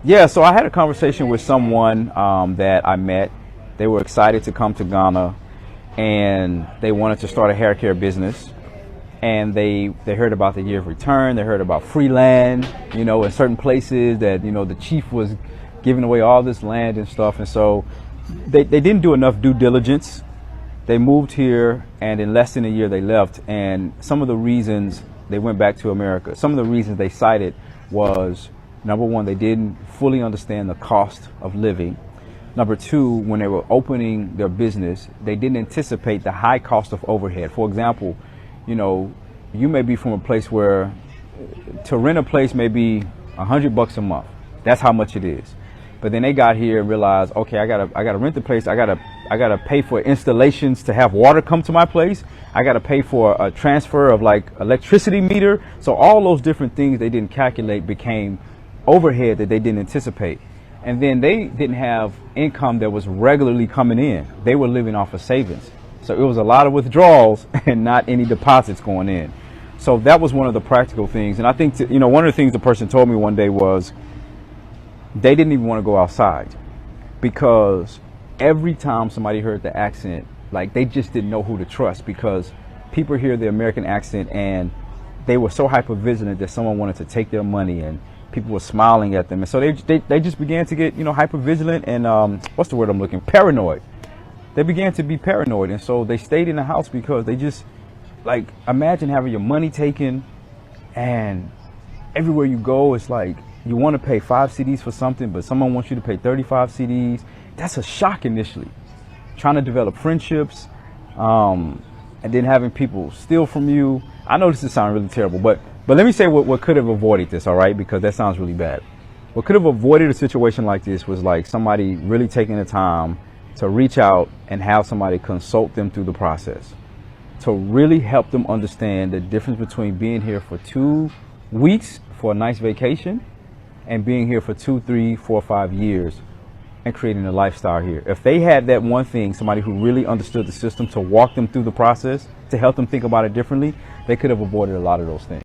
Yeah, so I had a conversation with someone that I met. They were excited to come to Ghana, and they wanted to start a hair care business. And they heard about the year of return. They heard about free land, in certain places that, the chief was giving away all this land and stuff. And so they didn't do enough due diligence. They moved here, and in less than a year they left. And some of the reasons they went back to America, some of the reasons they cited was, number one, they didn't fully understand the cost of living. Number two, when they were opening their business, they didn't anticipate the high cost of overhead. For example, you may be from a place where to rent a place may be $100 a month. That's how much it is. But then they got here and realized, okay, I gotta rent the place. I gotta pay for installations to have water come to my place. I gotta pay for a transfer of like electricity meter. So all those different things they didn't calculate became overhead that they didn't anticipate. And then they didn't have income that was regularly coming in. They were living off of savings. So it was a lot of withdrawals and not any deposits going in. So that was one of the practical things. And I think, one of the things the person told me one day was they didn't even want to go outside because every time somebody heard the accent, like they just didn't know who to trust, because people hear the American accent and they were so hyper vigilant that someone wanted to take their money, and people were smiling at them. And so they just began to get, hyper vigilant and what's the word I'm looking? Paranoid. They began to be paranoid, and so they stayed in the house because they just, like, imagine having your money taken, and everywhere you go, it's like you want to pay 5 CDs for something, but someone wants you to pay 35 CDs. That's a shock initially. Trying to develop friendships, and then having people steal from you. I know this is sounding really terrible, but let me say what could have avoided this, all right? Because that sounds really bad. What could have avoided a situation like this was like somebody really taking the time to reach out and have somebody consult them through the process, to really help them understand the difference between being here for 2 weeks for a nice vacation and being here for 2, 3, 4, 5 years and creating a lifestyle here. If they had that one thing, somebody who really understood the system to walk them through the process, to help them think about it differently, they could have avoided a lot of those things.